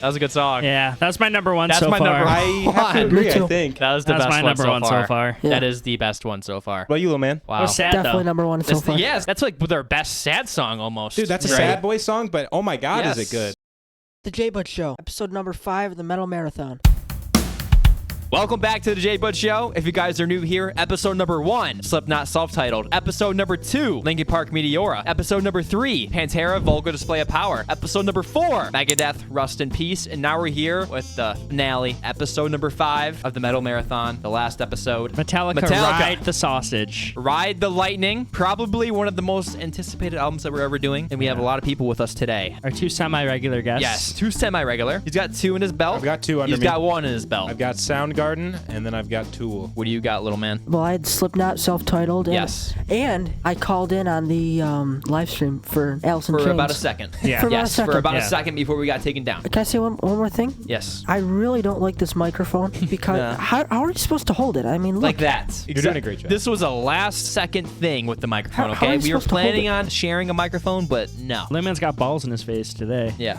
That was a good song. Yeah, that's my number one That's so my far. number I have to agree, I think. That was the That's best my one number one so far. Yeah. That is the best one so far. What about you, little man? Wow. What's sad Definitely though? number one so far. Yes, that's like their best sad song almost. Dude, that's a Right. sad boy song, but oh my God, is it good? The Thejaybudshow, episode number 5 of the Metal Marathon. Welcome back to the Thejaybudshow. If you guys are new here, episode number 1, Slipknot self-titled. Episode number 2, Linkin Park Meteora. Episode number 3, Pantera, Vulgar Display of Power. Episode number 4, Megadeth, Rust in Peace. And now we're here with the finale, episode number 5 of the Metal Marathon, the last episode. Metallica, Ride the Sausage. Ride the Lightning, probably one of the most anticipated albums that we're ever doing. And we have a lot of people with us today. Our 2 semi-regular guests. Yes, 2 semi-regular. He's got 2 in his belt. I've got 2 under He's me. got 1 in his belt. I've got Soundgarden, and then I've got Tool. What do you got, little man? Well, I had Slipknot self-titled. And, Yes. And I called in on the live stream for Alice in For Chains. about a second. Yeah. For about a Yes, second. for about a Yeah. second before we got taken down. Can I say one more thing? Yes. I really don't like this microphone because Yeah. how are you supposed to hold it? I mean, look. Like that. You're doing a great job. This was a last second thing with the microphone, How are okay? you We were supposed to hold planning it? on sharing a microphone, but no. Lemon's got balls in his face today. Yeah.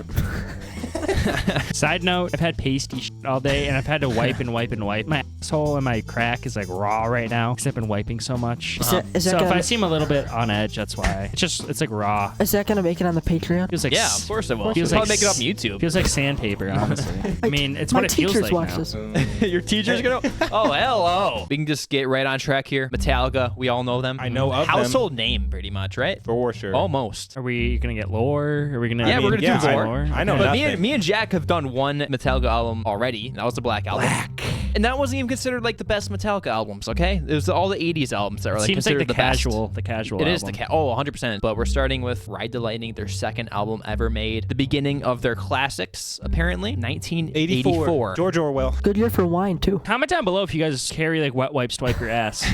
Side note, I've had pasty shit all day, and I've had to wipe and wipe and wipe. My asshole and my crack is like raw right now because I've been wiping so much. Is that So if gonna, I seem a little bit on edge, that's why. It's like raw. is that gonna make it on the Patreon? Feels like Yeah, of course it will. We'll Feels probably like make it up on YouTube. Feels like sandpaper, honestly. I mean, it's My what it feels teachers like watch now. this. Your teacher's gonna. Oh, hello. We can just get right on track here. Metallica, we all know them. I know of them. Household name, pretty much, right? For sure. Almost. Are we gonna get lore? Are we gonna? Yeah, we're gonna do lore. I know But nothing. me and Jack have done one Metallica album already. That was the Black Album. And that wasn't even considered like the best Metallica albums, okay? It was all the 80s albums that were like Seems like considered the best. casual. It is the album. 100%. But we're starting with Ride the Lightning, their second album ever made. The beginning of their classics, apparently. 1984. George Orwell. Good year for wine too. Comment down below if you guys carry like wet wipes to wipe your ass.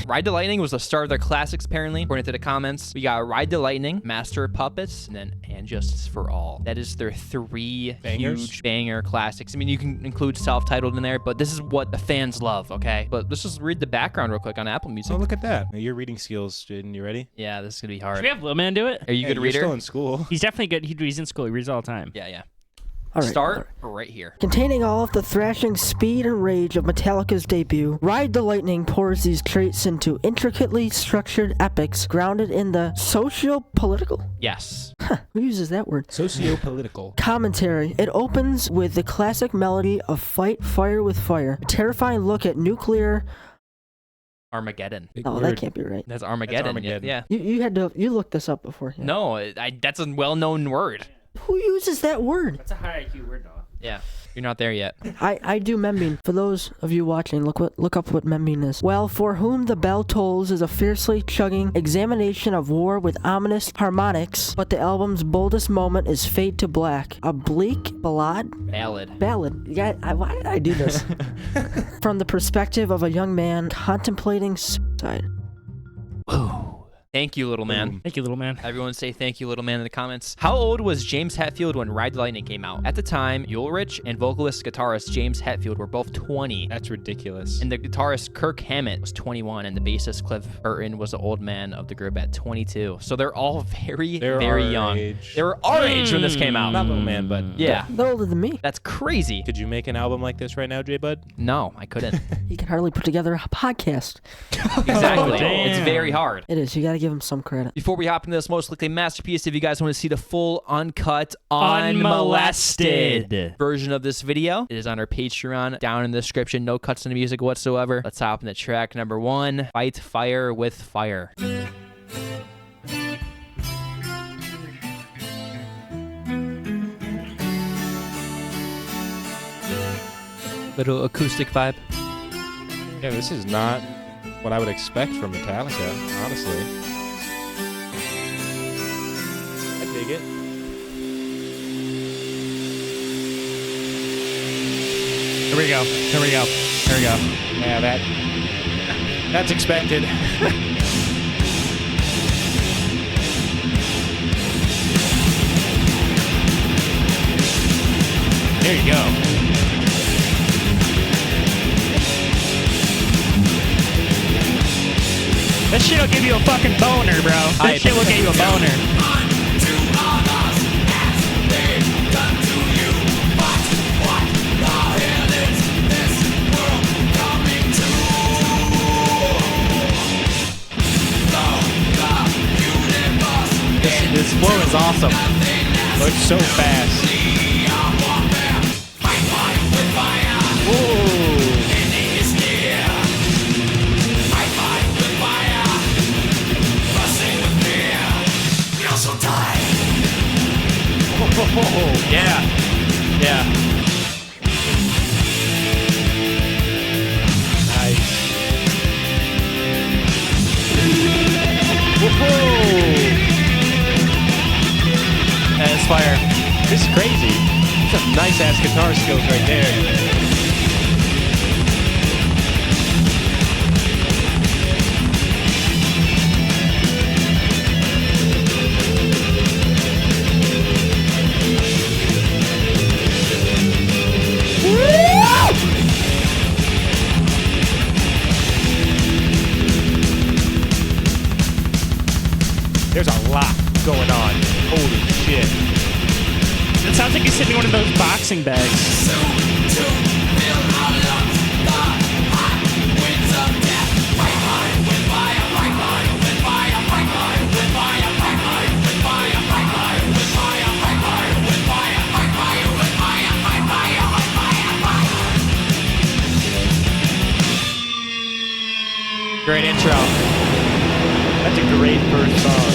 Ride the Lightning was the start of their classics, apparently, according to the comments. We got Ride the Lightning, Master of Puppets, and then And Justice for All. That is their 3 Bangers? huge banger classics. I mean, you can include self-titled in there, but this is what the fans love, okay? But let's just read the background real quick on Apple Music. Oh, look at that. Your reading skills, Jaden. You ready? Yeah, this is going to be Should hard. we have Lil Man do it? Are you a good You're reader? still in school. He's definitely good. He's in school. He reads all the time. Yeah. All right. Start right here. Containing all of the thrashing speed and rage of Metallica's debut, Ride the Lightning pours these traits into intricately structured epics grounded in the socio-political? Yes. Who uses that word? Socio-political. Commentary. It opens with the classic melody of Fight Fire with Fire, a terrifying look at nuclear... Armageddon. Big Oh, word. that can't be right. That's Armageddon. Armageddon. Yeah. You looked this up before. Yeah. No, that's a well-known word. Who uses that word? That's a high IQ word, though. Yeah. You're not there yet. I do membing. For those of you watching, look up what membing is. Well, For Whom the Bell Tolls is a fiercely chugging examination of war with ominous harmonics, but the album's boldest moment is Fade to Black, a bleak ballad. Ballad. Yeah, why did I do this? From the perspective of a young man contemplating suicide. Whoa. Thank you, little man. Boom. Thank you, little man. Everyone say thank you, little man, in the comments. How old was James Hetfield when Ride the Lightning came out? At the time, Ulrich and vocalist-guitarist James Hetfield were both 20. That's ridiculous. And the guitarist Kirk Hammett was 21, and the bassist Cliff Burton was the old man of the group at 22. So they're all very They're young. our age. They were our age when this came out. Not little man, but Yeah. They're older than me. That's crazy. Could you make an album like this right now, J-Bud? No, I couldn't. He can hardly put together a podcast. Exactly. damn. It's very hard. It is. You got to give him some credit. Before we hop into this most likely masterpiece, if you guys want to see the full, uncut, Unmolested version of this video, it is on our Patreon, down in the description. No cuts in the music whatsoever. Let's hop into track number 1, Fight Fire with Fire. Little acoustic vibe. Yeah, this is not what I would expect from Metallica, honestly. I dig it. Here we go. Yeah, that's expected. There you go. This shit'll give you a fucking boner, bro. This shit will give you a boner. is awesome. Looks so fast. Yeah. Yeah. Nice. That's fire. This is crazy. Some nice ass guitar skills right there. There's a lot going on. Holy shit. It sounds like he's sitting in one of those boxing bags. Great intro. That's a great first song.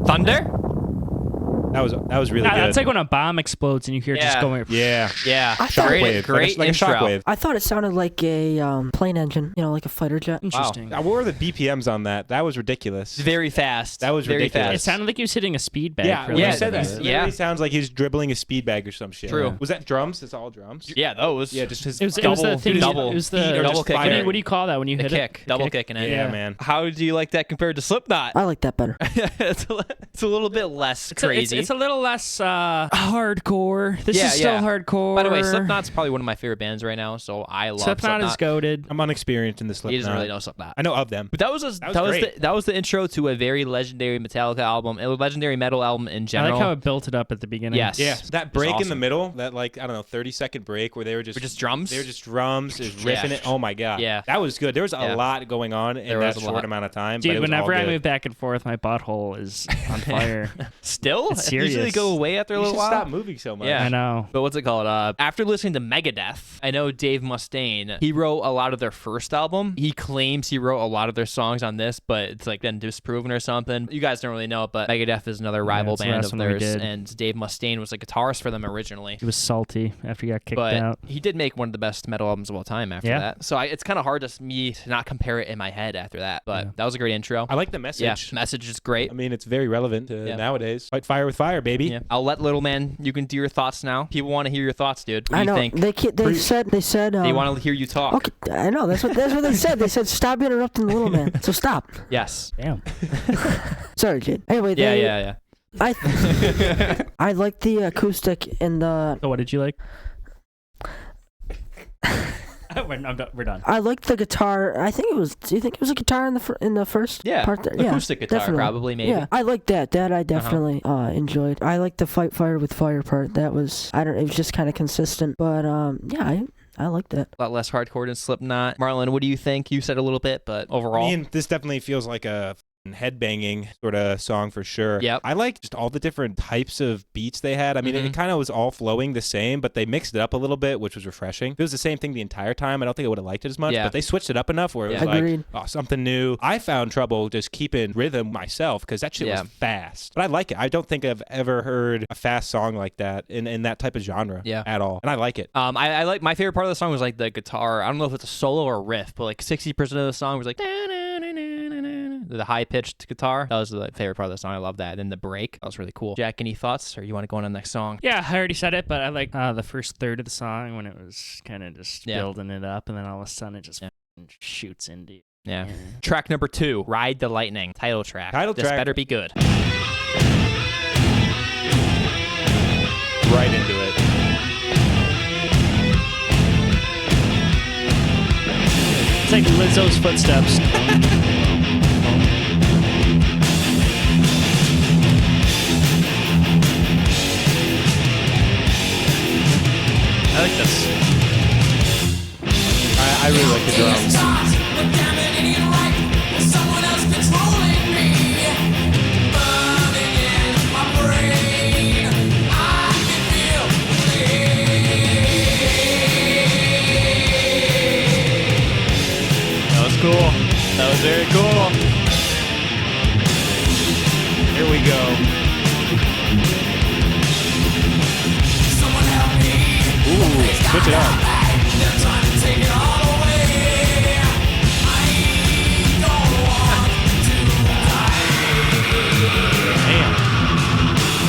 Thunder? That was really good. That's like when a bomb explodes and you hear it just Yeah. going. Yeah. Yeah. I thought- Great, great like a intro. shockwave. I thought it sounded like a plane engine, like a fighter jet. Interesting. What were the BPMs on that? That was ridiculous. Very fast. That was very ridiculous. It fast. sounded like he was hitting a speed bag. Yeah, for when a you little said bit. that, it Yeah. literally sounds like he's dribbling a speed bag or some shit. True. Was that drums? It's all drums? Yeah, those. Yeah, just his It was the Double- thing. double- It was feet the or double just kick. fire. What do you call that when you The hit kick. it? Double Kick? kicking it. Yeah, man. How do you like that compared to Slipknot? I like that better. it's a little bit less crazy. It's a little less hardcore. This Yeah, is still yeah. hardcore. By the way, Slipknot's probably one of my favorite bands right now, so I love Slipknot is goaded. I'm unexperienced in the Slipknot. He doesn't really know Slipknot. I know of them. But that was great. the intro to a very legendary Metallica album, a legendary metal album in I general. like how it built it up at the beginning. Yes. Yeah, that break in the awesome. middle, that 30-second break where they were just drums? They were just drums, just riffing Yeah. it. Oh my god. Yeah. That was good. There was a Yeah. lot going on in There that was a short lot. amount of time. but Dude, it was whenever all I good. move back and forth, my butthole is on fire. Still? It's It usually serious. go away after a You little should while. stop moving so much. Yeah. I know. But what's it called? After listening to Megadeth, I know Dave Mustaine, he wrote a lot of their first album. He claims he wrote a lot of their songs on this, but it's like been disproven or something. You guys don't really know, but Megadeth is another rival it's the band last of one we theirs, did. and Dave Mustaine was a guitarist for them originally. He was salty after he got kicked But out. he did make one of the best metal albums of all time after Yeah. that. So it's kind of hard me to not compare it in my head after that. But that was a great intro. I like the message. Yeah, message is great. I mean, it's very relevant to Yeah. nowadays. Fight fire with fire, baby. Yeah. I'll let Little Man, you can do your thoughts now. People want to hear your thoughts, dude. What do I you know. think? They said. They want to hear you talk. Okay, I know. That's what they said. They said stop interrupting the little man. So stop. Yes. Damn. Sorry, kid. Anyway, Yeah. I like the acoustic in the. So what did you like? We're done. I like the guitar. I think it was. Do you think it was a guitar in the first Yeah. part? There? Yeah, Acoustic guitar, definitely. probably, maybe. Yeah, I like that. That I definitely enjoyed. I like the fight fire with fire part. That was it was just kind of consistent. But yeah, I like that. A lot less hardcore than Slipknot. Marlon, what do you think? You said a little bit, but overall. I mean, this definitely feels like a headbanging sort of song for sure. Yep. I like just all the different types of beats they had. I mean, Mhm. it kind of was all flowing the same, but they mixed it up a little bit, which was refreshing. If it was the same thing the entire time, I don't think I would have liked it as much, Yeah. but they switched it up enough where it was Yeah. Agreed. like, oh, something new. I found trouble just keeping rhythm myself because that shit Yeah. was fast. But I like it. I don't think I've ever heard a fast song like that in that type of genre at all. And I like it. I like my favorite part of the song was like the guitar. I don't know if it's a solo or a riff, but like 60% of the song was like the high pitched guitar. That was the favorite part of the song. I love that. And then the break, that was really cool. Jack, any thoughts, or you want to go on to the next song? Yeah, I already said it, but I like the first third of the song when it was kind of just building it up, and then all of a sudden it just shoots into you. Yeah. Track number 2, Ride the Lightning, title track. This track. better be good. Right into it. It's like Lizzo's footsteps. I like this. I really like the drums. Very cool. Here we go. Ooh, switch it up. Damn.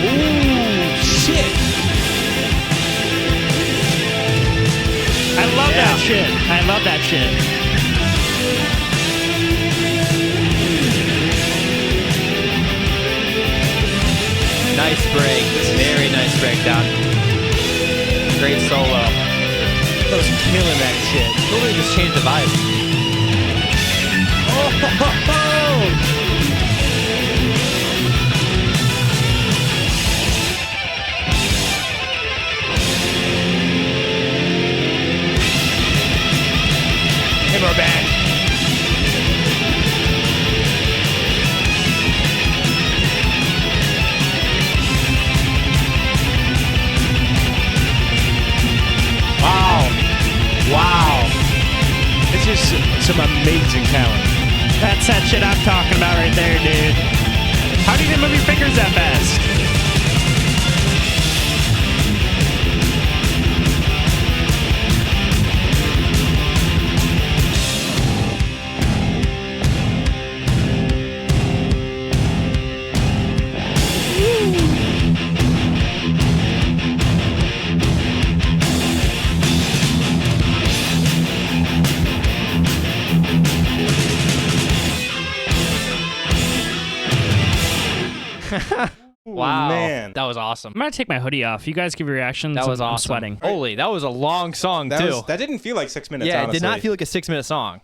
Ooh, shit. I love that shit. I love that shit. Nice break. Very nice breakdown. Great solo. That was killing that shit. Totally just changed the vibe. Oh, ho, ho. And we're back. Wow. This is some amazing talent. That's that shit I'm talking about right there, dude. How do you even move your fingers that fast? Wow. Man. That was awesome. I'm gonna take my hoodie off. You guys give your reactions. That was I'm awesome. sweating. Holy, that was a long song, too. That didn't feel like 6 minutes, Yeah, honestly. it did not feel like a 6-minute song.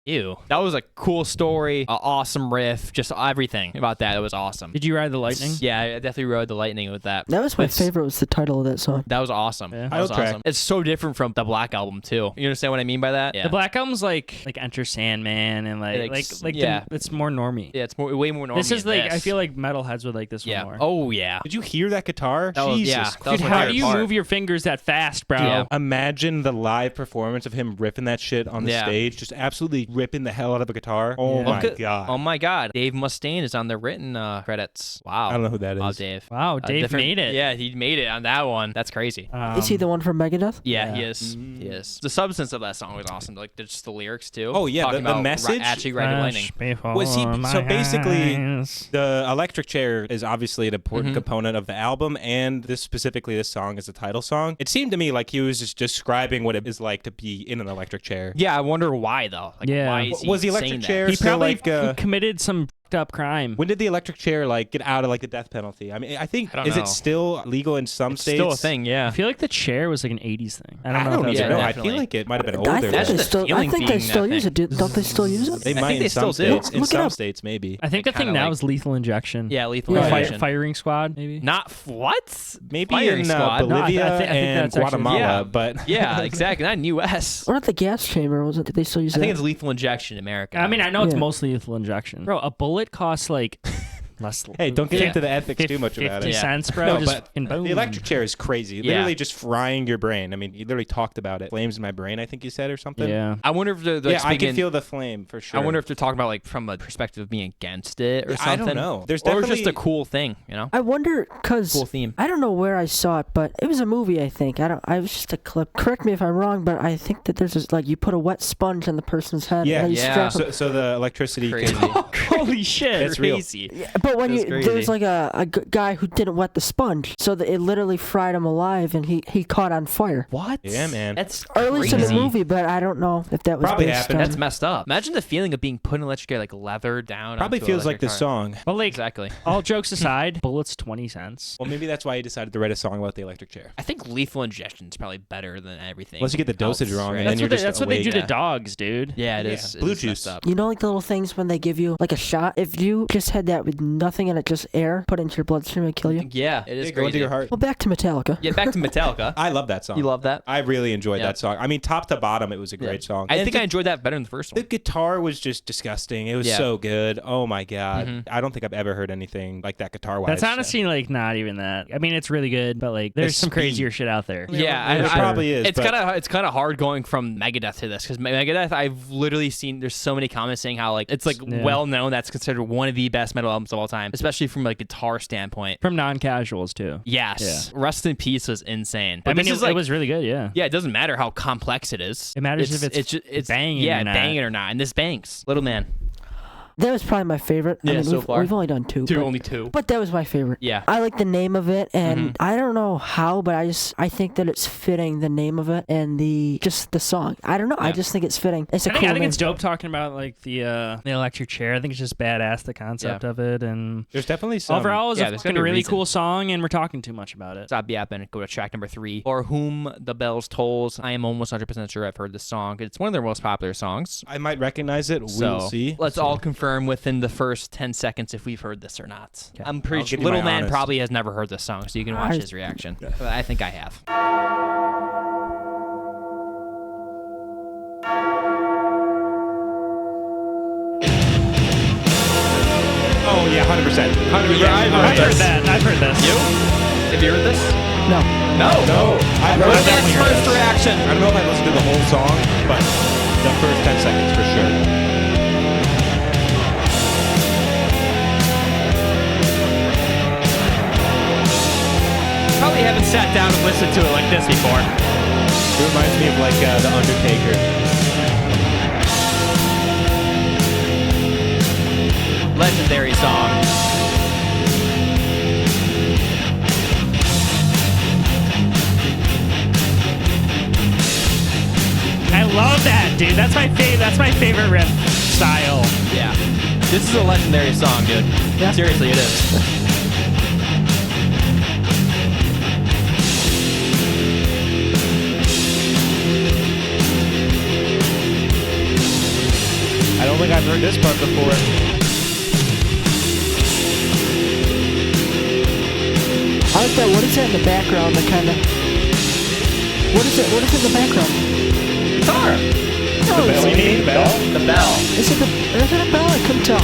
Ew. That was a cool story, an awesome riff, just everything about that. It was awesome. Did you ride the lightning? Yeah, I definitely rode the lightning with that. That was my favorite. Was the title of that song? That was awesome. Yeah. That was Title track. awesome. It's so different from the Black Album too. You understand what I mean by that? Yeah. The Black Album's like Enter Sandman and yeah. it's more normie. Yeah, it's way more normal. This is like I feel like metalheads would like this one more. Oh yeah. Did you hear that guitar? That was- Jesus. yeah, that was Dude, my how favorite do you part. move your fingers that fast, bro? Yeah. Imagine the live performance of him ripping that shit on the Yeah. stage, just absolutely ripping the hell out of a guitar. Oh Yeah. my Look at- god. Oh my God. Dave Mustaine is on the written credits. Wow. I don't know who that is. Wow, Dave. Wow, Dave Different- made it. Yeah, he made it on that one. That's crazy. Is he the one from Megadeth? Yeah, yeah. he is. He is. The substance of that song was awesome. Like just the lyrics too. Oh, yeah, Talking the about message? actually riding lightning. Was he so basically Eyes. the electric chair is obviously an important Mhm. component of the album, and this specifically this song is the title song. It seemed to me like he was just describing what it is like to be in an electric chair. Yeah, I wonder why though. Like, Yeah. why is he Was the electric saying chair that? He still probably like committed some up crime. when did the electric chair like get out of like the death penalty? I mean, I think I don't is know. it still legal in some It's states? still a thing. Yeah. I feel like the chair was like an 80s thing. I I don't know. don't if that was even yeah, know. right. I definitely. feel like it might have been I older. think That's they the still. I feeling think they being still that use thing. it. Don't they still use it? They I might think in they some still do. states. In Look it some up. states, maybe. I think the thing kinda now like- is lethal injection. Yeah, lethal Yeah. injection. Firing squad, maybe. Not what? Maybe Firing in squad. No, I Bolivia think and that's actually- Guatemala, Yeah. but Yeah, exactly. Not in U.S. Or not the gas chamber? Was it? Did they still use I that? think it's lethal injection in America. I mean, I know it's Yeah. mostly lethal injection. Bro, a bullet costs like less. hey, don't get Yeah. into the ethics too much about 50 it. Yeah. cents, bro. No, just but fucking boom. the electric chair is crazy. Yeah. Literally just frying your brain. I mean, you literally talked about it. Flames in my brain, I think you said, or something. Yeah. I wonder if they're like, Yeah, I speaking, can feel the flame for sure. I wonder if they're talking about like from a perspective of being against it or Yeah, something. I don't know. There's or definitely just a cool thing, you know? I wonder because Cool theme. I don't know where I saw it, but it was a movie. I think I was just a clip. Correct me if I'm wrong, but I think that there's this, like you put a wet sponge on the person's head. Yeah. and you Yeah. strap 'em. so the electricity Crazy. can. Holy shit. It's real. Crazy. Yeah, but when That's you crazy. there's like a guy who didn't wet the sponge, so that it literally fried him alive, and he caught on fire. What? Yeah, man. That's Or at least in the crazy. movie, but I don't know if that was Probably based happened. on. That's messed up. Imagine the feeling of being put in electric chair, like leather down. Probably onto feels like electric the car. song. But like, Exactly. all jokes aside, bullets 20 cents. Well, maybe that's why he decided to write a song about the electric chair. I think lethal injection is probably better than everything. Unless you get the dosage else, wrong, and right? then That's you're what they, just that's what they do awake. to dogs, dude. Yeah, it Yeah, is. It blue is juice. messed up. You know, like the little things when they give you like a shot. If you just had that with nothing in it, just air put into your bloodstream and kill you. Yeah, it is Go into crazy. your heart. Well, back to Metallica. Yeah, back to Metallica. I love that song. You love that? I really enjoyed Yeah. that song. I mean, top to bottom, it was a great song. I And think I enjoyed that better than the first the one. guitar was just disgusting. It was Yeah. so good. Oh my god. I don't think I've ever heard anything like that guitar-wise. That's honestly like not even that. I mean, it's really good, but like there's some speed. crazier shit out there. Yeah, There probably is. It's but kind of hard going from Megadeth to this because Megadeth, I've literally seen. There's so many comments saying how like it's like well known that's considered one of the best metal albums of all time, especially from like guitar standpoint. From non-casuals too. Yes, Rust in Peace was insane. But I mean, this is it like, was really good. Yeah. yeah, it doesn't matter how complex it is. It matters if it's banging or not. banging or not. And this bangs, Little Man. That was probably my favorite. Yeah, I mean, so far. we've only done two. but- Only two. But that was my favorite. Yeah. I like the name of it, and I don't know how, but I think that it's fitting, the name of it and the song. I don't know. I just think it's fitting. It's a cool I think name. it's dope talking about like the electric chair. I think it's just badass, the concept of it, and there's definitely some. overall it's a there's fucking gotta be a really reason. cool song, and we're talking too much about it. Stop yapping and go to track number 3. For Whom the Bells Tolls. I am almost 100% sure I've heard this song. It's one of their most popular songs. I might recognize it. So We'll see. let's all confirm within the first 10 seconds if we've heard this or not. I'm I'll pretty give sure you Little my Man honest. probably has never heard this song, so you can watch his reaction. But I think I have. Oh yeah, 100%. 100%. I've heard this. You? Have you heard this? No. No. No, I Little definitely Man's heard first this. reaction. I don't know if I listened to the whole song, but the first 10 seconds for sure. Probably haven't sat down and listened to it like this before. It reminds me of like The Undertaker. Legendary song. I love that, dude. That's my favorite riff style. Yeah. This is a legendary song, dude. Yeah. Seriously, it is. I don't think I've heard this part before. I like that. What is that in the background? The kind of. What is it? What is in the background? Guitar. No, Bell, you mean the bell? The bell. Is it a bell? I couldn't tell.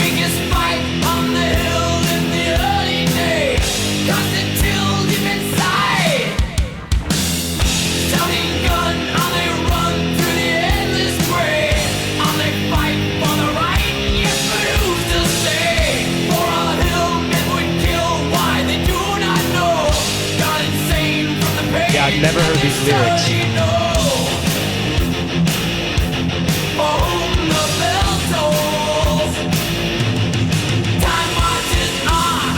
Biggest fight on the hill in the early days. Constant chill deep inside. Sounding gun on a run through the endless gray. On a fight for the right, yet but who's to say? For a hill men would kill, why they do not know. Gone insane from the pain. Yeah, I've never heard these lyrics. For whom the bell tolls. Time marches on.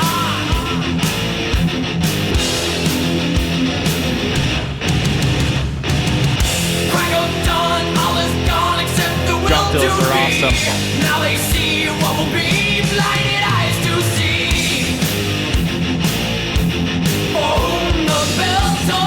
Crack of dawn, all is gone except the will Drum to fills are be. awesome. Now they see what will be, blinded eyes to see. For whom the bell tolls.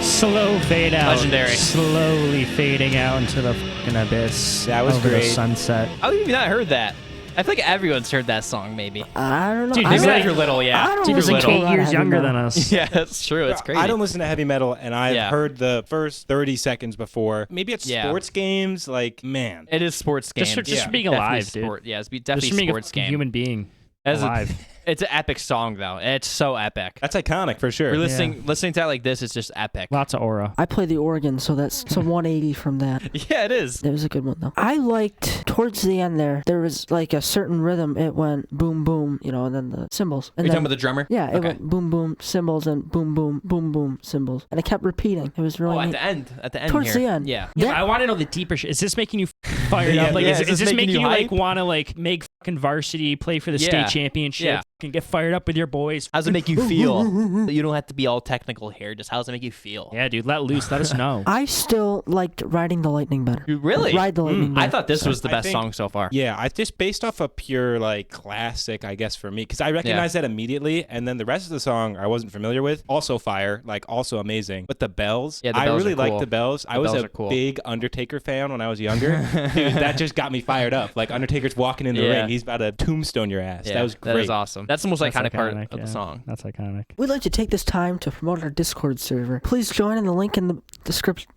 Slow fade out. Legendary. Slowly fading out into the fucking abyss. That was over great. The sunset. I've even not heard that. I feel like everyone's heard that song, maybe. I don't know. Dude, I Maybe like- not if you're little, yeah. I don't Dude, listen you're to like a lot 8 of years heavy younger metal. than us. Yeah, that's true. It's crazy. I don't listen to heavy metal, and I've Yeah. heard the first 30 seconds before. Maybe it's Yeah. sports games. Like, man. It is sports game. Just for Yeah. being Definitely alive, dude. sport. Yeah, it's Just definitely for being sports a game. human being As a- alive. It's an epic song, though. It's so epic. That's iconic for sure. We're listening to that like this. It's just epic. Lots of aura. I play the organ, so that's a 180 from that. Yeah, it is. That was a good one though. I liked towards the end there was like a certain rhythm. It went boom boom, and then the cymbals. Are And you then, talking about the drummer? yeah, it Okay. went boom boom cymbals and boom boom boom boom cymbals, and it kept repeating. It was really Oh, at neat. the end. At the end Towards here. the end. Yeah. Yeah, That- but I want to know the deeper shit. Is this making you fired Yeah, up? Like, yeah, is is this this making making you you like hype? want to like make fucking varsity, play for the Yeah. state championship, Yeah. can get fired up with your boys. How does it make you feel? You don't have to be all technical here. Just how does it make you feel? Yeah, dude, let loose. Let us know. I still liked Riding the Lightning better. You really? Ride the Lightning better. I thought this was the best song so far. Yeah, I just based off a pure like classic, I guess, for me, because I recognized that immediately, and then the rest of the song I wasn't familiar with. Also fire, like also amazing. But the bells, Yeah, the I bells really are cool. liked the bells. I was bells a are cool. big Undertaker fan when I was younger. Dude, that just got me fired up. Like Undertaker's walking in the ring, he's about to tombstone your ass. Yeah, that was great. That is awesome. That's the most That's iconic part iconic, of the yeah. song. That's iconic. We'd like to take this time to promote our Discord server. Please join in the link in the description.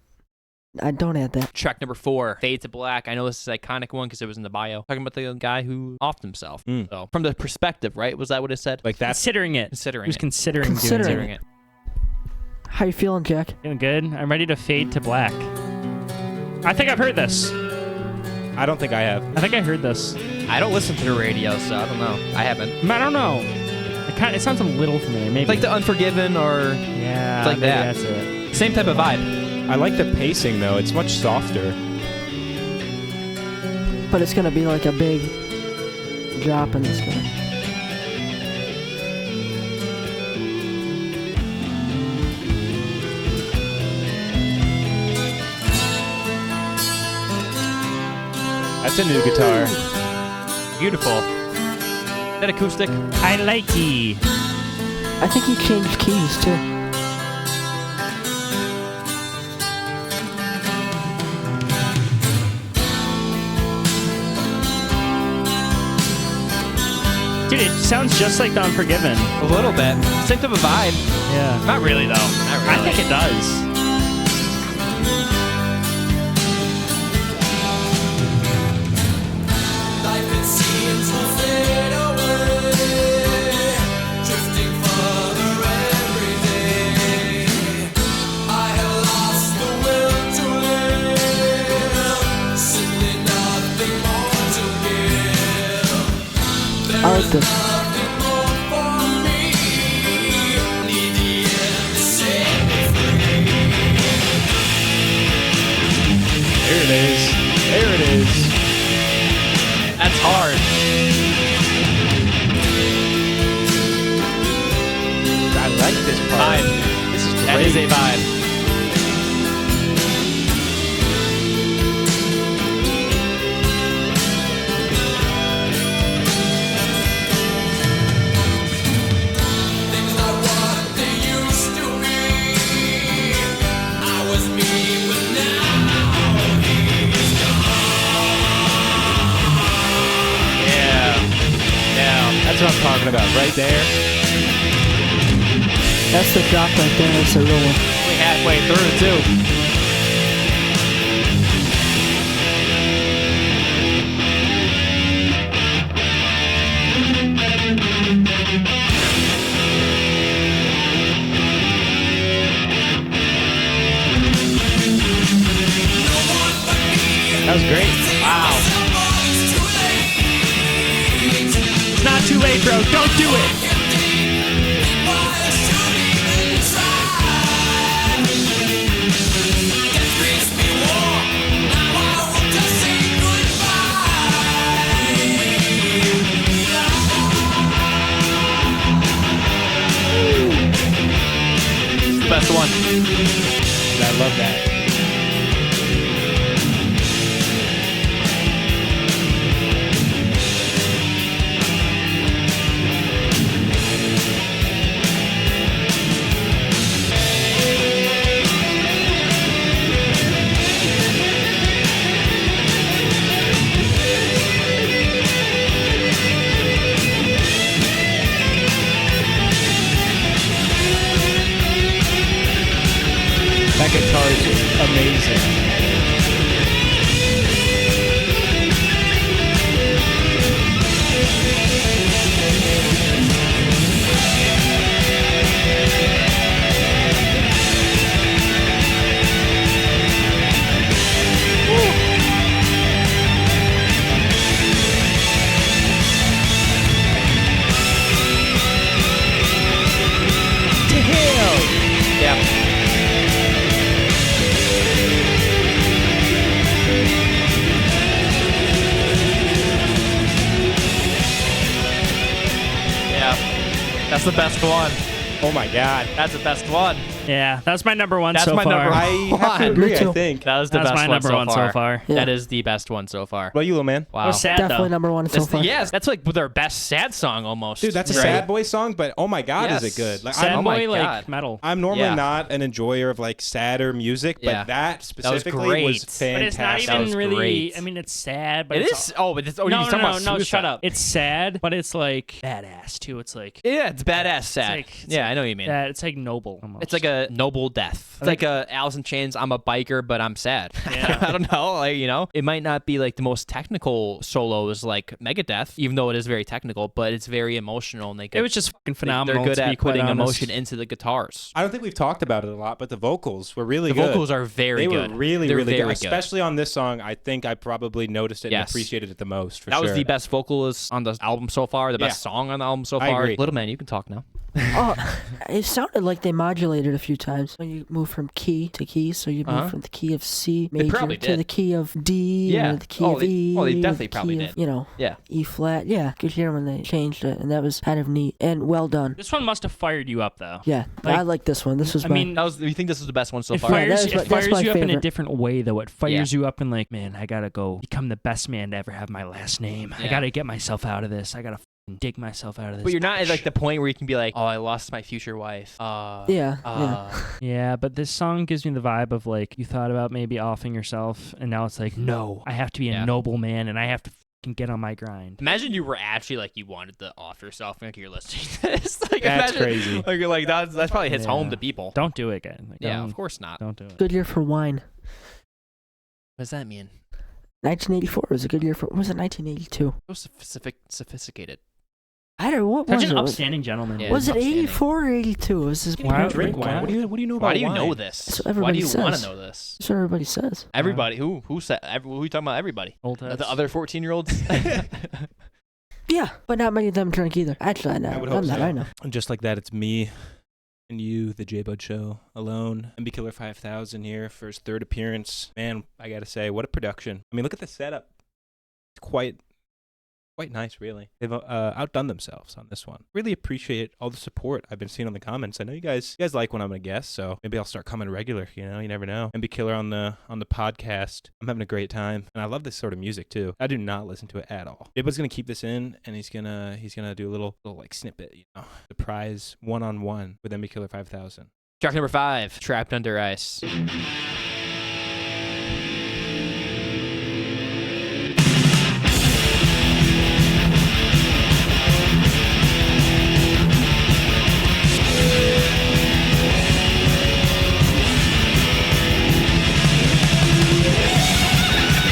I don't add that. Track number 4, Fade to Black. I know this is an iconic one because it was in the bio. Talking about the guy who offed himself. So from the perspective, right? Was that what it said? Like that's Considering it. Considering He was it. considering Considering doing it. How you feeling, Jack? Feeling good. I'm ready to fade to black. I think I've heard this. I don't think I have. I think I heard this. I don't listen to the radio, so I don't know. I haven't. I don't know. It sounds a little familiar. Maybe. It's like the Unforgiven or yeah, it's like maybe that. That's it. Same type of vibe. I like the pacing though. It's much softer. But it's gonna be like a big drop in this one. That's a new guitar. Beautiful. Is that acoustic? I like it. I think he changed keys too. Dude, it sounds just like The Unforgiven. A little bit. Same type of vibe. Yeah. Not really, though. Not really. I think it does. Life it seems will fade away, drifting further every day. I have lost the will to live, simply nothing more to give. I like this. Nothing more for me. Need the end to set me free. There it is. There it is. That's hard. I like this part. Vibe. This is great. That is a vibe. Things are what they used to be. I was me, but now he's gone. Yeah. That's what I'm talking about, right there. That's the drop right there. That's the real one. Only halfway through, too. That was great. Wow. It's not too late, bro. Don't do it. Best one. I love that. That guitar is amazing. Yeah. That's the best one. Oh my God. That's the best one. Yeah, that's my number one That's so my far. number I have to one. agree, Me too. I think. That was the That's best my one number so one far. so far. Yeah. That is the best one so far. What about you, little man? Wow. Was sad Definitely though. number one so far. Yes, that's like their best sad song almost. Dude, that's a Right? sad boy song, but oh my God, Yes. is it good? Like, Sad Oh my boy like God. metal. I'm normally Yeah. not an enjoyer of like sadder music, but Yeah. that specifically great. was But fantastic. But it's not That was even really. great. I mean, it's sad, but It it's is. Oh, but it's. Oh, no, you're talking about no, suicide. shut up. It's sad, but it's like badass too. It's like Yeah, it's badass sad. it's Yeah, I know what you mean. yeah, it's like noble almost. It's like a noble death. It's like a Alice in Chains. I'm a biker, but I'm sad. Yeah. I don't know. Like, you know, it might not be like the most technical solos like Megadeth, even though it is very technical, but it's very emotional. And it was just fucking phenomenal. They're good to be at quite putting honest. emotion into the guitars. I don't think we've talked about it a lot, but the vocals were really The good. vocals are very They good. were really, They're really very good. good. Especially on this song, I think I probably noticed it and Yes. appreciated it the most. For That was sure. the best vocalist on the album so far. The best Yeah. song on the album so I far. agree. Little man, you can talk now. Oh, it sounded like they modulated a few times when you move from key to key. So you move from the key of C major probably to did. the key of D, Yeah. or the key Oh, of they- E. oh, they or definitely the probably key of, did. you know, Yeah. E flat. Yeah, could hear when they changed it, and that was kind of neat and well done. This one must have fired you up though. Yeah, Like- I like this one. This was I my. mean, You think this is the best one so it far? Yeah, fires, that is my- it that's fires my you up in a favorite. different way though. It fires you up in like, man, I gotta go become the best man to ever have my last name. I Yeah. gotta get myself out of this. I gotta dig myself out of this. But you're not at like the point where you can be like, oh, I lost my future wife. Yeah, Yeah, but this song gives me the vibe of like you thought about maybe offing yourself, and now it's like, no, I have to be a Yeah. noble man, and I have to fucking get on my grind. Imagine you were actually like you wanted to off yourself, like you're listening to this. Like, That's imagine, crazy. Like you're like that's probably hits home Yeah. to people. Don't do it, guys. Like, Yeah, don't- of course not. Don't do it. good year for wine. What does that mean? 1984 was a good year for. What was it 1982? So sophisticated. I don't know what Such was an it. upstanding gentleman. Yeah. Was it Upstanding. 84 or 82? Was this Why- Drink Why- wine. What do you know about Why do you wine? know this? That's what Why do everybody you want to says. Uh, know this? That's what everybody says. Everybody. Who said? Who are you talking about? Everybody. Old heads. The other 14-year-olds. Yeah, but not many of them drink either. Actually, I know. I would hope I'm not, so. I know. And just like that, it's me and you, the Thejaybudshow, alone. MB Killer 5000 here for his third appearance. Man, I gotta say, what a production. I mean, look at the setup. It's quite nice, really. They've outdone themselves on this one. Really appreciate all the support I've been seeing on the comments. I know you guys like when I'm a guest, so maybe I'll start coming regular. You know, you never know. MB Killer on the podcast. I'm having a great time, and I love this sort of music too. I do not listen to it at all. Jaybo's gonna keep this in, and he's gonna do a little like snippet. You know, the prize 1-on-1 with MB Killer 5000. Track number 5, Trapped Under Ice.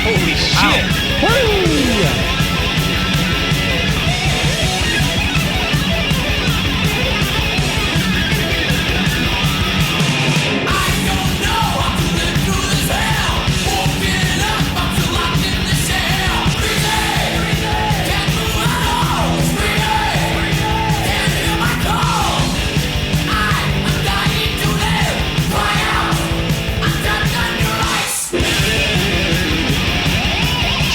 Holy shit!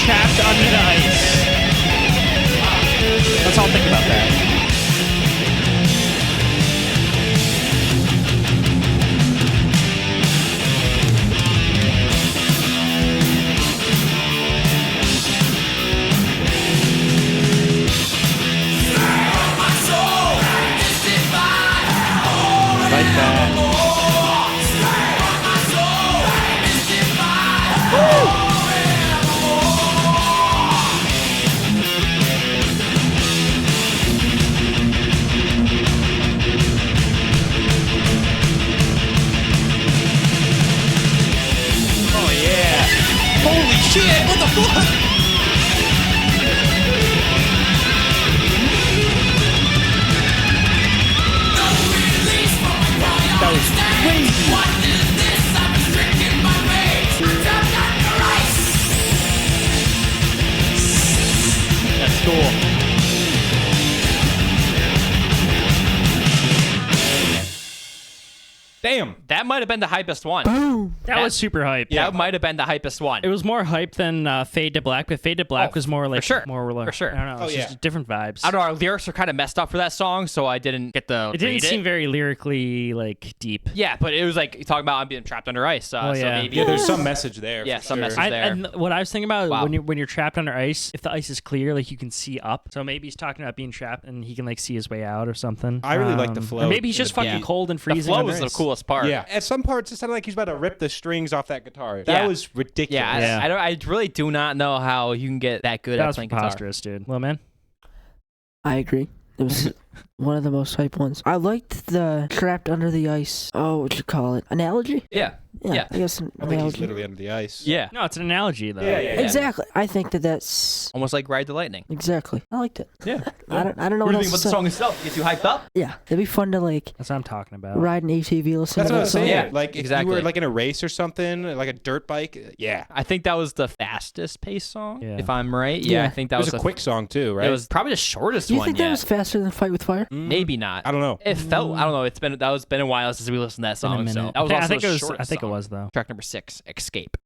Trapped under the ice. Let's all think about that. Like that. Oh yeah! Holy shit! What the fuck? That was crazy. That's cool. Bam. That might have been the hypest one. Boom. That was super hype. That might have been the hypest one. It was more hype than Fade to Black, but Fade to Black was more like sure. more like, For sure. I don't know. Oh, It's yeah. just different vibes. I don't know. Our lyrics are kind of messed up for that song, so I didn't get the. It didn't seem very lyrically like deep. Yeah, but it was like talking about I'm being trapped under ice. So yeah. maybe Yeah, there's some message there. Yeah, for some sure. message there. And what I was thinking about Wow. when you're trapped under ice, if the ice is clear, like you can see up. So maybe he's talking about being trapped and he can like see his way out or something. I really like the flow Or maybe he's in just the fucking beat. cold and the freezing. flow under was the ice. coolest part. Yeah. At some parts, it sounded like he was about to rip the strings off that guitar. That Yeah. was ridiculous. Yeah, Yeah. I really do not know how you can get that good That at was playing guitar. preposterous, dude. Well, man. I agree. It was one of the most hype ones. I liked the trapped under the ice. Oh, what'd you call it? Analogy? Yeah. Yeah. I guess an I think he's analogy. literally under the ice. Yeah. No, it's an analogy though. Yeah. Exactly. I think that's Almost like Ride the Lightning. exactly. I liked it. Yeah. I don't know What do what you else think to about the say. song itself? Gets you hyped up? Yeah, it'd be fun to like That's what I'm talking about. ride an ATV, listen That's to what that I'm song. saying. Yeah, Like if you exactly. were like in a race or something, like a dirt bike. Yeah. I think that was the fastest paced song, Yeah. if I'm right. Yeah, Yeah. I think that It was was a quick song too, right? It was probably the shortest Do you one think yet. that was faster than Fight with Fire? Maybe not. I don't know. It felt. I don't know. It's been a while since we listened to that In a song. So minute. that was I also think the it was. shortest I think it song. was though. Track number 6, Escape.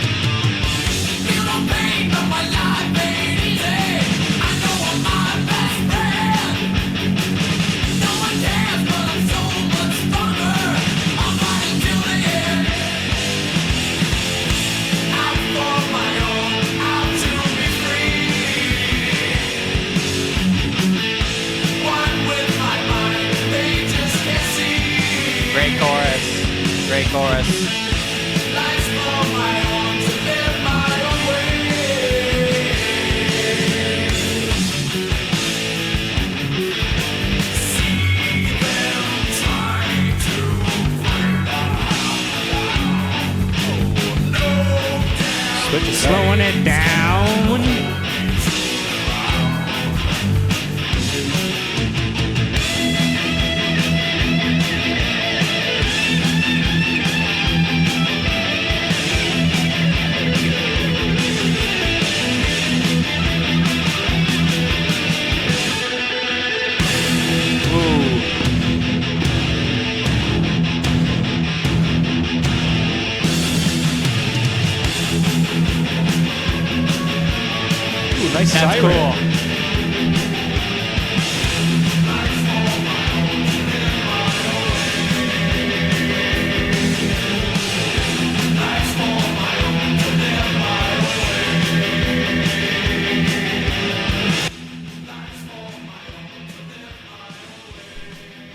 Feel the pain, but my life ain't easy. I know I'm my best friend. No one cares, but I'm so much stronger. I'm fighting till the end. Out for my own, out to be free. One with my mind, they just can't see. Great chorus. Great chorus. Life's for my own, to live my own way. See them trying to find out. Switch it up. Slowing it down. Ooh, nice That's siren. cool.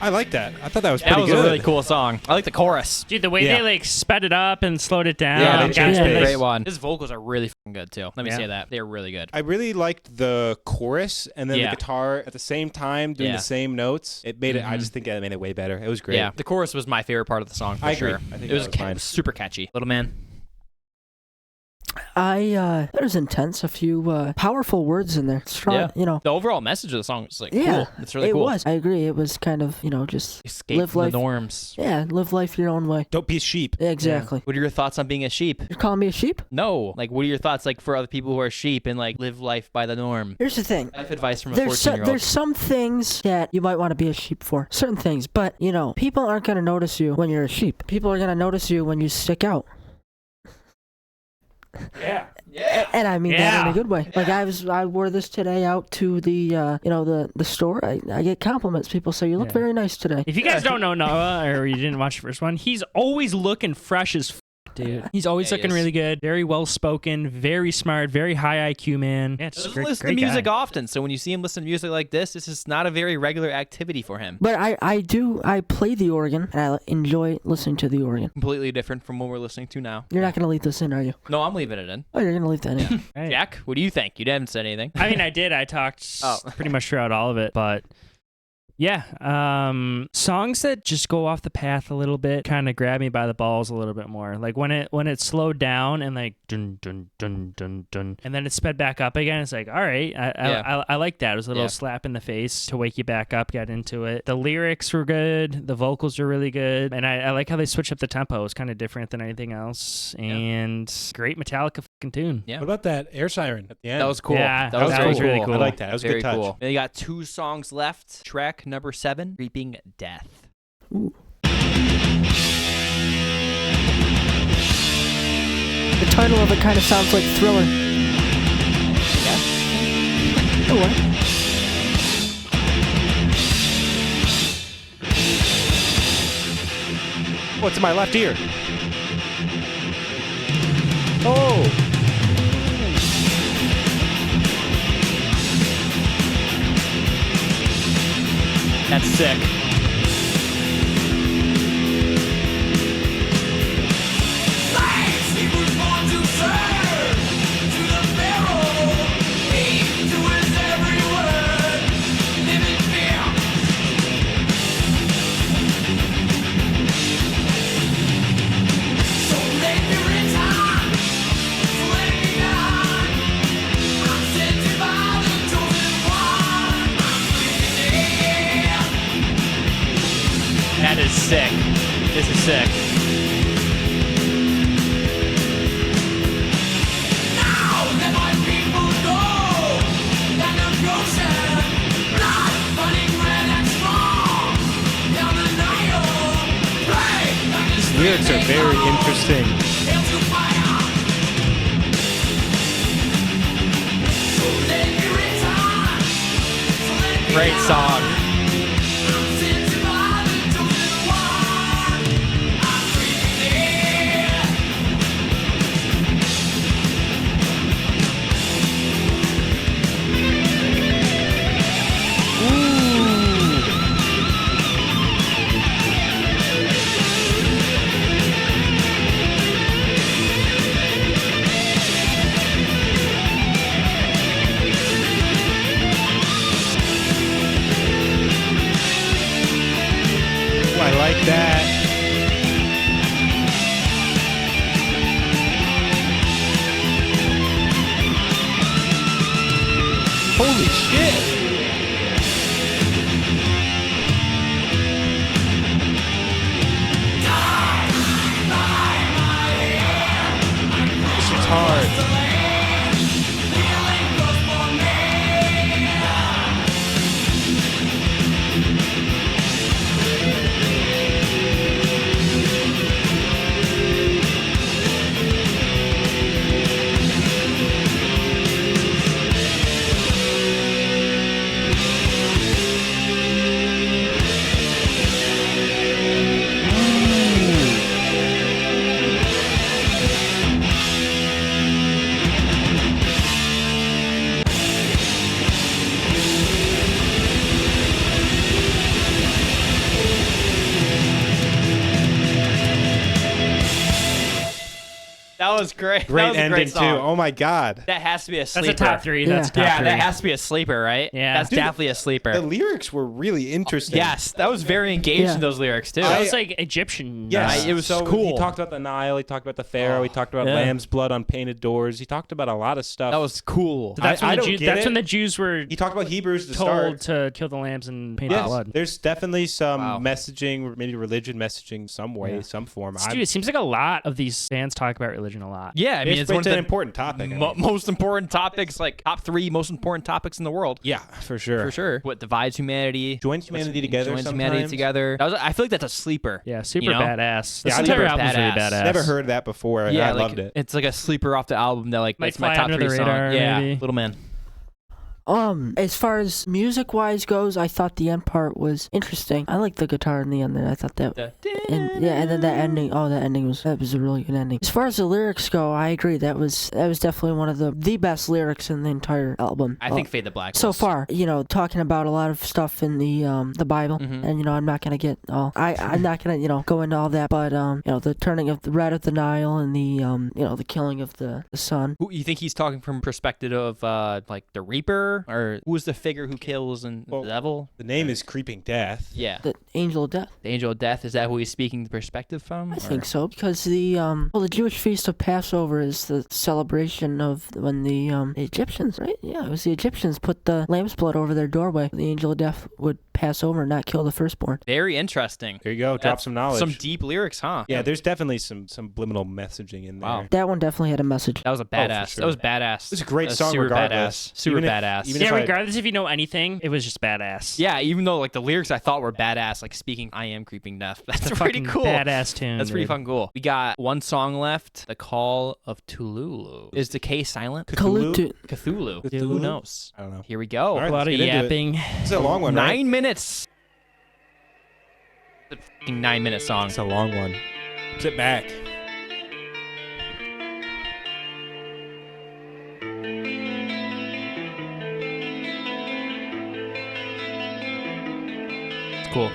I like that. I thought that was pretty That was good. a really cool song. I like the chorus. Dude, the way Yeah. they like sped it up and slowed it down. Yeah, they got changed it, it. like, Great one. His vocals are really fucking good too. Let me Yeah. say that. They're really good. I really liked the chorus and then Yeah. the guitar at the same time doing Yeah. the same notes. It made it. I Mhm. just think it made it way better. It was great. Yeah, the chorus was my favorite part of the song for I agree. sure. I think it was, that was mine. super catchy. Little man. That was intense. A few powerful words in there. Strong, Yeah. you know. The overall message of the song is like Yeah, cool. It's really it cool. was. I agree. It was kind of, just Escape live from life. the norms. Yeah, live life your own way. Don't be a sheep. Exactly. What are your thoughts on being a sheep? You're calling me a sheep? No. Like, what are your thoughts like for other people who are sheep and like live life by the norm? Here's the thing. Life advice from a There's 14-year-old. there's some things that you might want to be a sheep for. Certain things. But, people aren't going to notice you when you're a sheep. People are going to notice you when you stick out. Yeah. And I mean that in Yeah. a good way. Like I wore this today out to the the store. I get compliments. People say you look Yeah. very nice today. If you guys don't know Noah or you didn't watch the first one, he's always looking fresh as dude. He's always Yeah, he looking is. really good, very well spoken, very smart, very high IQ man. Yeah, He just a doesn't great, listen to great music guy. often, so when you see him listen to music like this is not a very regular activity for him. But I play the organ and I enjoy listening to the organ. Completely different from what we're listening to now. You're not gonna leave this in, are you? No, I'm leaving it in. Oh, you're gonna leave that in. Right. Jack, what do you think? You haven't said anything. I mean, I did. I talked Oh. pretty much throughout all of it, but Yeah. Songs that just go off the path a little bit kind of grab me by the balls a little bit more. Like when it slowed down and like dun dun dun dun dun, and then it sped back up again. It's like, all right, I like that. It was a little slap in the face to wake you back up, get into it. The lyrics were good. The vocals are really good, and I like how they switch up the tempo. It's kind of different than anything else, and great Metallica fucking tune. Yeah. What about that air siren at the end? That was cool. Yeah, that was really cool. cool. I like that. That was a Very good touch. cool. They got 2 songs left. Track number 7, Reaping Death. Ooh. The title of it kind of sounds like Thriller. Yeah. Oh, what? What's in my left ear? Oh! That's sick. Slaves, he was born to serve, to the Pharaoh, heed to his every word, live in fear. So let me return, so let me die. I'm sent by the chosen one, I'm breathing air. That is sick. This is sick. Now let my people go down the ocean, blood running red and strong down the Nile. Pray like the Lyrics are very interesting. hail to fire. So let me return. So let me Great song. I'm sent by the chosen one. I'm breathing air. Ooh, I like that. Holy shit! This is hard. That was great. Great That was a ending great too. song. Oh my god. That has to be a sleeper. That's a top 3. Yeah. That's a top Yeah, 3. that has to be a sleeper, right? Yeah. That's Dude, definitely a sleeper. The lyrics were really interesting. Yes, that was very engaged Yeah. in those lyrics too. That was like Egyptian. Yes, it was so cool. He talked about the Nile. He talked about the Pharaoh. He talked about Yeah. lamb's blood on painted doors. He talked about a lot of stuff. That was cool. So that's I when the don't Jews, get that's it. when the Jews were He talked about Hebrews to told start. to kill the lambs and paint Yes, blood. there's definitely some Wow. messaging, maybe religion messaging, some way, Yeah. some form. Dude, it seems like a lot of these bands talk about religion a lot. Yeah, I mean, it's one of an the important topic. I mean. most important topics, like top 3 most important topics in the world. Yeah, for sure. For sure. What divides humanity? Joins humanity together. Joins humanity sometimes. together. I feel like that's a sleeper. Yeah, super You know? badass. The Yeah, entire super album's really badass. badass. Never heard that before. and I like, loved it. It's like a sleeper off the album that like Might that's my fly top under 3 the song. radar, Yeah, maybe. Little Man. As far as music wise goes, I thought the end part was interesting. I like the guitar in the end there. I thought that and then that ending, that was a really good ending. As far as the lyrics go, I agree. That was definitely one of the best lyrics in the entire album. I think Fade the Black. So was- far, talking about a lot of stuff in the Bible, Mhm. and I'm not gonna get I'm not gonna go into all that, but the turning of the red of the Nile and the the killing of the sun. Who, you think he's talking from perspective of like the Reaper figure, or who's the figure who kills and Well, the devil? The name is Creeping Death. Yeah. The angel of death. The angel of death, is that who he's speaking the perspective from? I think so, because the Jewish feast of Passover is the celebration of when the Egyptians, right? Yeah, it was the Egyptians put the lamb's blood over their doorway. The angel of death would pass over and not kill the firstborn. Very interesting. There you go. Drop That's some knowledge. Some deep lyrics, huh? Yeah, there's definitely some subliminal messaging in there. Wow. That one definitely had a message. That was a badass. sure. That was badass. It's a great That's song super regardless. Badass. Super Even if- badass. even Yeah, if I- regardless if you know anything, it was just badass. Yeah, even though like the lyrics I thought were badass, like speaking I am creeping death. That's It's a pretty fucking cool. badass tune. That's pretty dude. fucking cool. We got one song left. The Call of Ktulu. Is the K silent? Cthulhu. Cthulhu. Cthulhu? Who knows? I don't know. Here we go. All right, A lot of let's get into it. yapping. It's a long one, right? 9 minutes. It's a fucking 9-minute song. It's a long one. Sit back. It's cool.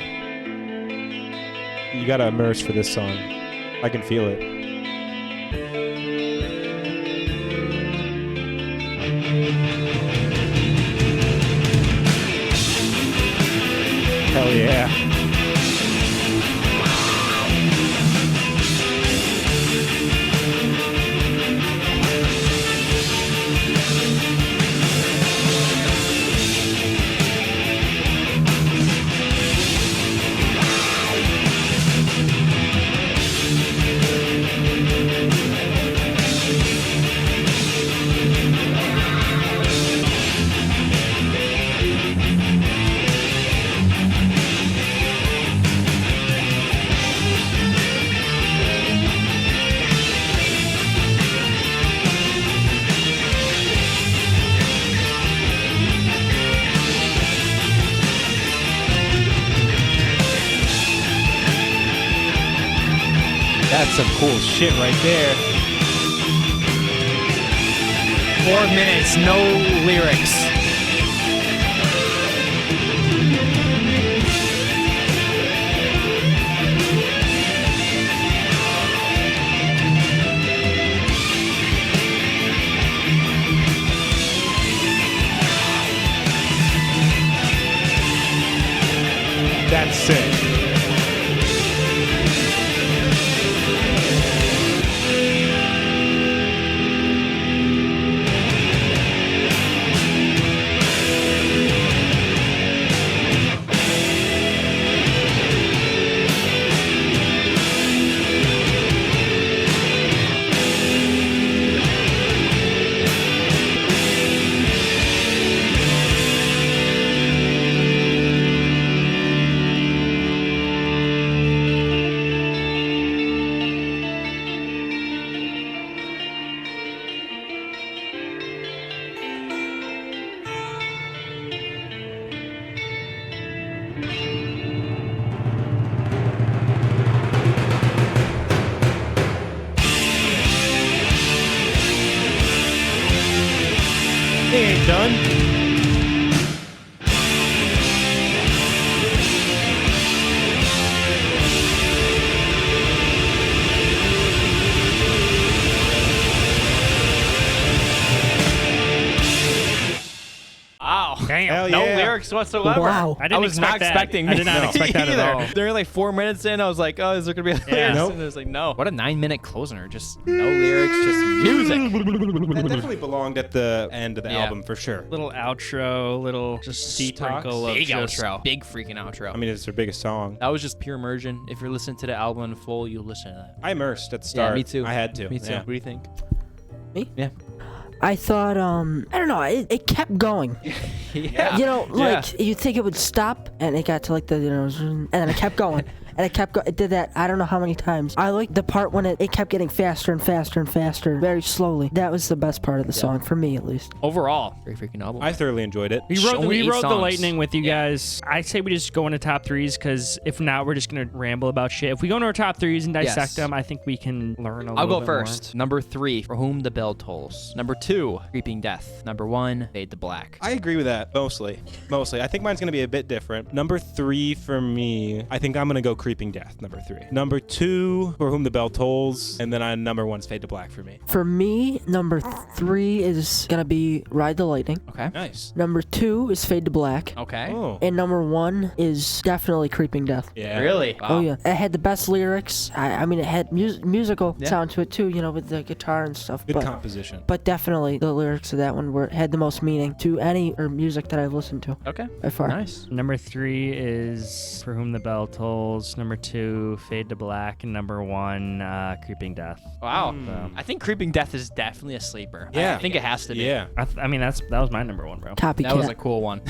You gotta immerse for this song. I can feel it. Hell yeah. That's some cool shit right there. 4 minutes, no lyrics. That's sick. He ain't done. Wow. Damn. Hell No yeah. lyrics whatsoever. Wow. I didn't was not expect that. expecting. I did not me expect that at either. all. They're like 4 minutes in. I was like, oh, is there gonna be a lyrics? Yeah. Nope. And there's like, no. What a 9-minute closer. Just no lyrics, just music. That definitely belonged at the end of the Yeah. album for sure. Little outro, little just Detox. sprinkle of Big just outro. Big freaking outro. I mean, it's their biggest song. that was just pure immersion. If you're listening to the album in full, you'll listen to that. I immersed at the Yeah, start. me too. I had to. Me too. Yeah. What do you think? Me? Yeah. I thought, I don't know, it kept going. Yeah. You know, like, you'd think it would stop, and it got to, like, the, you know, and then it kept going. And it kept going. It did that, I don't know how many times. I liked the part when it kept getting faster and faster and faster, very slowly. That was the best part of the song, for me, at least. Overall, very freaking album. I thoroughly enjoyed it. We rode, Only we 8 rode the songs. lightning with you guys. I say we just go into top threes because if not, we're just gonna ramble about shit. If we go into our top threes and dissect Yes. them, I think we can learn a I'll little go bit first. Number 3, For Whom the Bell Tolls. Number 2, Creeping Death. Number 1, Fade to Black. I agree with that mostly. I think mine's gonna be a bit different. Number 3 for me, I think I'm gonna go Creeping Death, number 3. Number 2, For Whom the Bell Tolls, and then number 1 is Fade to Black for me. For me, number 3 is gonna be Ride the Lightning. Okay. Nice. Number 2 is Fade to Black. Okay. Oh. And number 1 is definitely Creeping Death. Yeah. Really? Wow. Oh yeah, it had the best lyrics. I mean, it had musical Yeah. sound to it too, you know, with the guitar and stuff. Good but composition. but definitely the lyrics of that one had the most meaning to any music that I've listened to Okay. by far. Nice. Number 3 is For Whom the Bell Tolls. Number 2, Fade to Black. And number 1, Creeping Death. Wow. So, I think Creeping Death is definitely a sleeper. Yeah. I think it has to be. Yeah. I mean, that was my number 1, bro. Copycat. That was a cool one.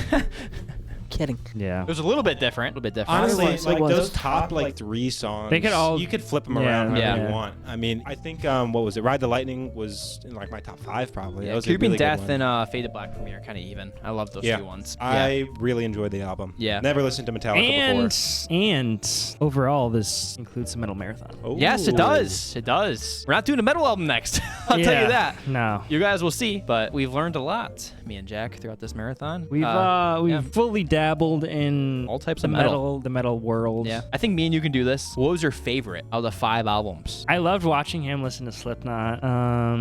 Kidding. Yeah. It was a little bit different. A little bit different. Honestly, It was. like It was. those top like 3 songs, They could all- you could flip them Yeah. around however Yeah. you want. I mean, I think what was it? Ride the Lightning was in like my top 5 probably. Yeah, That was a Creeping really good Death one. and Fade to Black for me are kind of even. I love those Yeah. two ones. I really enjoyed the album. Yeah. Never listened to Metallica before. And overall, this includes the Metal Marathon. Oh. Yes, it does. It does. We're not doing a metal album next. I'll tell Yeah. you that. No. You guys will see, but we've learned a lot, me and Jack, throughout this marathon. We've yeah. fully dabbled in All types the of metal. the metal world. Yeah, I think me and you can do this. What was your favorite of the 5 albums? I loved watching him listen to Slipknot.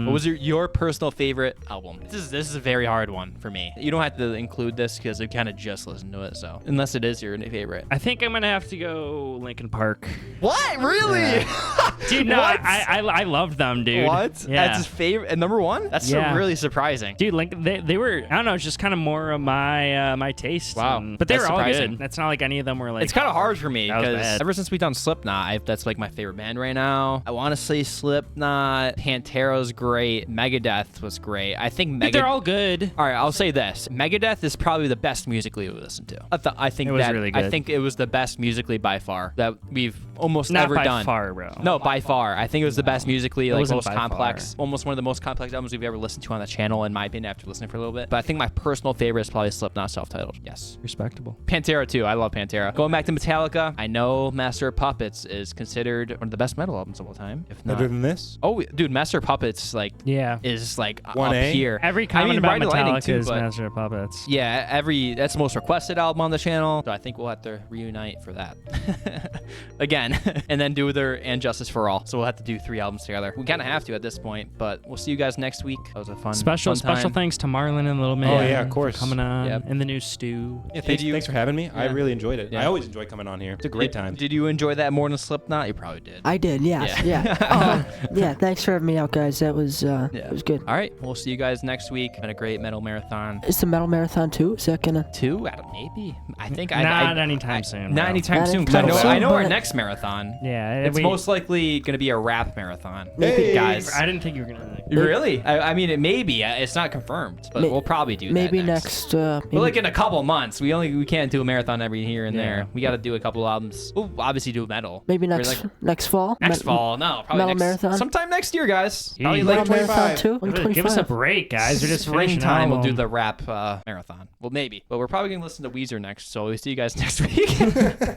What was your personal favorite album? This is a very hard one for me. You don't have to include this because we kind of just listened to it. So unless it is your favorite. I think I'm gonna have to go Linkin Park. What? Really? Dude, no, What? I loved them, dude. What? Yeah. That's his favorite. And number 1? That's Yeah. really surprising. Dude, like they were, I don't know, it's just kind of more of my my taste. Wow. But they That's were all surprising. good. That's not like any of them were like. It's kind of hard for me That was because bad. ever since we've done Slipknot, that's like my favorite band right now. I want to say Slipknot, Pantera's great, Megadeth was great. I think They're all good. All right, I'll say this: Megadeth is probably the best musically we listened to. I think It was that really good. I think it was the best musically by far that we've almost Not ever by done. far, bro. No, by far. I think it was the best musically, like wasn't most by complex, almost one of the most complex albums we've ever listened to on the channel, in my opinion, after listening for a little bit. But I think my personal favorite is probably Slipknot self-titled. Yes. Respectable. Pantera too. I love Pantera. Going back to Metallica, I know Master of Puppets is considered one of the best metal albums of all time, if not. Better than this? Oh, dude, Master of Puppets Yeah. is like up 1A? here. Every comment mean, about Ride the Lightning Metallica too, is but- Master of Puppets. Yeah, that's the most requested album on the channel, so I think we'll have to reunite for that again, and then do their And Justice for All. So we'll have to do 3 albums together. We kind of have to at this point, but we'll see you guys next week. That was a fun Special fun time. thanks to Marlon and Little Man. Oh, yeah, of course. for coming on. Yep. And the new Stew. Yeah, thanks for having me. I Yeah. really enjoyed it. Yeah. I always enjoy coming on here. It's a great time. Did you enjoy that more than Slipknot? You probably did. I did, yes, Yeah. yeah. Yeah, thanks for having me out, guys. That was it was good. All right, we'll see you guys next week. Been a great metal marathon. Is the Metal Marathon 2? Is that gonna? 2? I don't, maybe. I think Not anytime soon, Not bro. anytime Not soon. 'Cause anytime I soon, know our but- next marathon. Yeah. It's most likely going to be a rap marathon. Hey, guys. I didn't think you were gonna. Really? I mean, it may be. It's not confirmed, but we'll probably do Maybe that next. next. But like in a couple months, we can't do a marathon every here and Yeah. there. We got to do a couple albums. We'll obviously do metal. maybe We're next like- next fall. next fall. No, probably Metal next, Marathon? sometime next year, guys. Probably Jeez. like Metal Marathon 2. Give us a 125. break, guys. We're just finishing springtime. We'll do album. the rap marathon. Well, maybe, but we're probably gonna listen to Weezer next. So we'll see you guys next week.